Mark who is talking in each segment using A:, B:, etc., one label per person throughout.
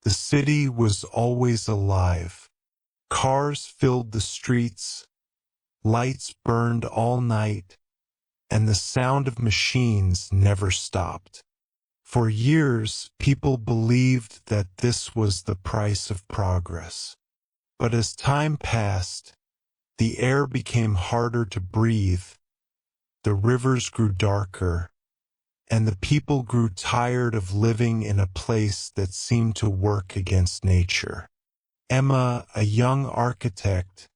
A: The city was always alive. Cars filled the streets, lights burned all night, and the sound of machines never stopped. For years, people believed that this was the price of progress. But as time passed, the air became harder to breathe, the rivers grew darker, and the people grew tired of living in a place that seemed to work against nature. Emma, a young architect,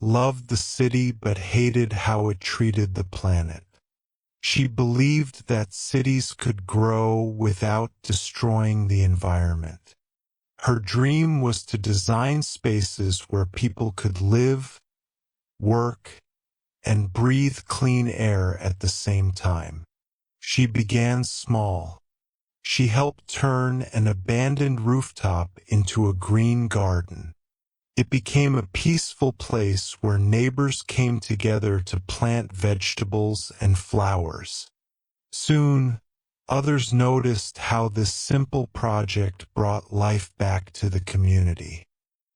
A: loved the city but hated how it treated the planet. She believed that cities could grow without destroying the environment. Her dream was to design spaces where people could live, work, and breathe clean air at the same time. She began small. She helped turn an abandoned rooftop into a green garden. It became a peaceful place where neighbors came together to plant vegetables and flowers. Soon, others noticed how this simple project brought life back to the community.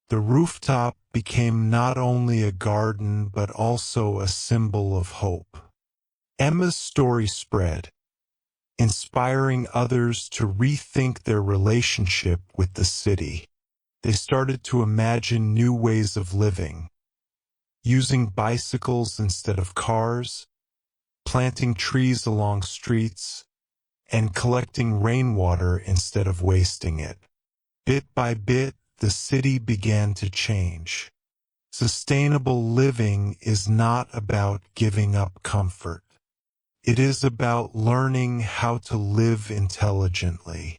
A: The rooftop became not only a garden but also a symbol of hope. Emma's story spread, inspiring others to rethink their relationship with the city. They started to imagine new ways of living, using bicycles instead of cars, planting trees along streets, and collecting rainwater instead of wasting it. Bit by bit, the city began to change. Sustainable living is not about giving up comfort. It is about learning how to live intelligently.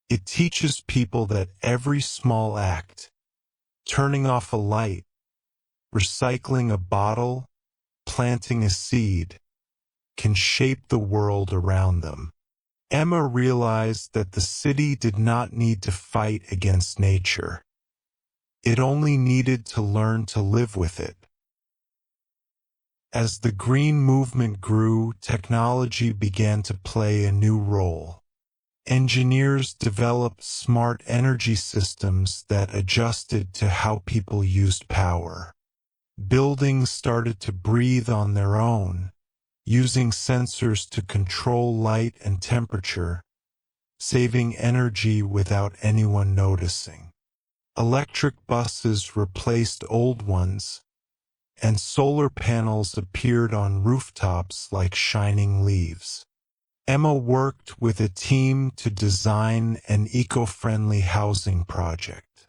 A: It teaches people that every small act, turning off a light, recycling a bottle, planting a seed, can shape the world around them. Emma realized that the city did not need to fight against nature. It only needed to learn to live with it. As the green movement grew, technology began to play a new role. Engineers developed smart energy systems that adjusted to how people used power. Buildings started to breathe on their own, using sensors to control light and temperature, saving energy without anyone noticing. Electric buses replaced old ones, and solar panels appeared on rooftops like shining leaves. Emma worked with a team to design an eco-friendly housing project.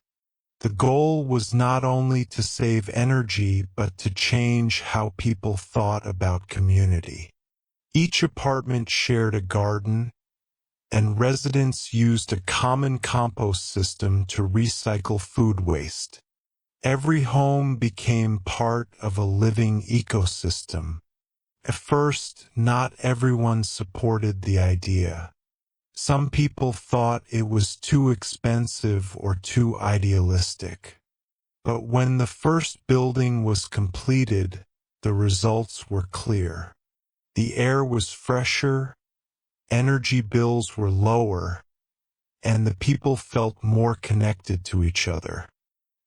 A: The goal was not only to save energy but to change how people thought about community. Each apartment shared a garden, and residents used a common compost system to recycle food waste. Every home became part of a living ecosystem. At first, not everyone supported the idea. Some people thought it was too expensive or too idealistic. But when the first building was completed, the results were clear. The air was fresher, energy bills were lower, and the people felt more connected to each other.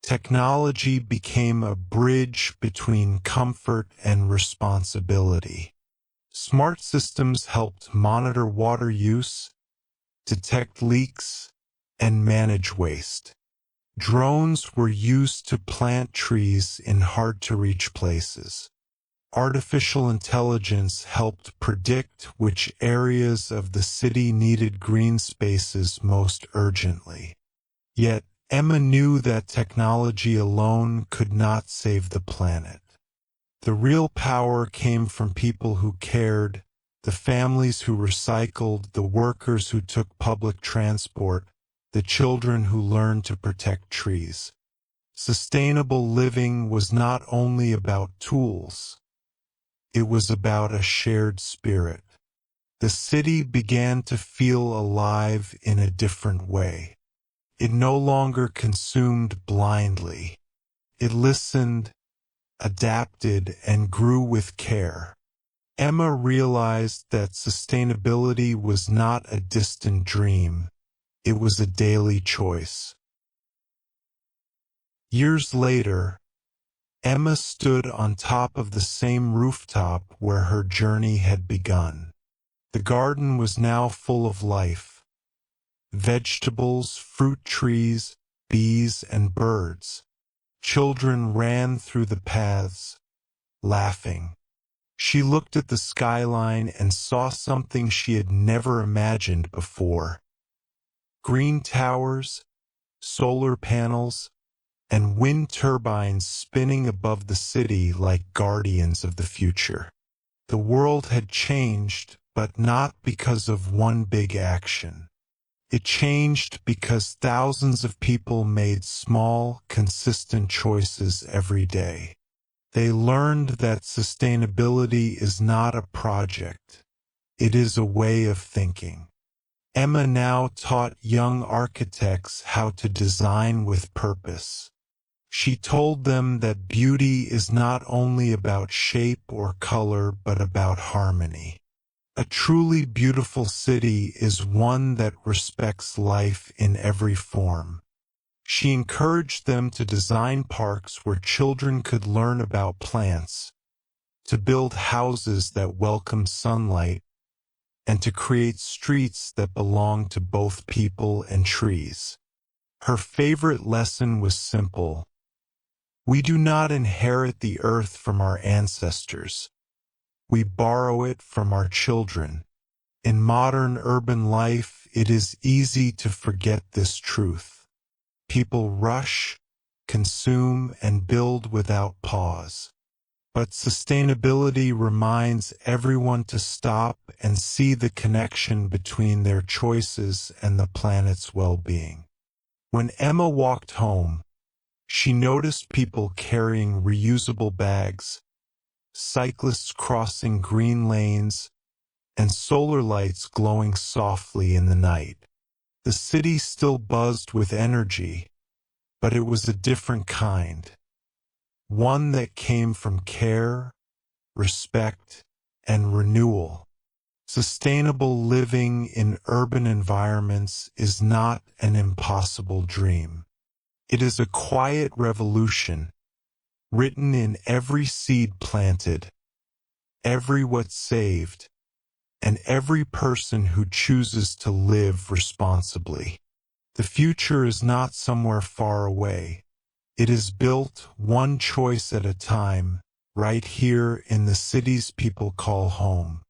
A: Technology became a bridge between comfort and responsibility. Smart systems helped monitor water use, detect leaks, and manage waste. Drones were used to plant trees in hard-to-reach places. Artificial intelligence helped predict which areas of the city needed green spaces most urgently. Yet, Emma knew that technology alone could not save the planet. The real power came from people who cared, the families who recycled, the workers who took public transport, the children who learned to protect trees. Sustainable living was not only about tools. It was about a shared spirit. The city began to feel alive in a different way. It no longer consumed blindly. It listened, adapted, and grew with care. Emma realized that sustainability was not a distant dream. It was a daily choice. Years later, Emma stood on top of the same rooftop where her journey had begun. The garden was now full of life. Vegetables, fruit trees, bees, and birds. Children ran through the paths, laughing. She looked at the skyline and saw something she had never imagined before. Green towers, solar panels, and wind turbines spinning above the city like guardians of the future. The world had changed, but not because of one big action. It changed because thousands of people made small, consistent choices every day. They learned that sustainability is not a project. It is a way of thinking. Emma now taught young architects how to design with purpose. She told them that beauty is not only about shape or color, but about harmony. A truly beautiful city is one that respects life in every form. She encouraged them to design parks where children could learn about plants, to build houses that welcome sunlight, and to create streets that belong to both people and trees. Her favorite lesson was simple. We do not inherit the earth from our ancestors. We borrow it from our children. In modern urban life, it is easy to forget this truth. People rush, consume, and build without pause. But sustainability reminds everyone to stop and see the connection between their choices and the planet's well-being. When Emma walked home, she noticed people carrying reusable bags, cyclists crossing green lanes, and solar lights glowing softly in the night. The city still buzzed with energy, but it was a different kind. One that came from care, respect, and renewal. Sustainable living in urban environments is not an impossible dream. It is a quiet revolution, written in every seed planted, every watt saved, and every person who chooses to live responsibly. The future is not somewhere far away. It is built one choice at a time, right here in the cities people call home.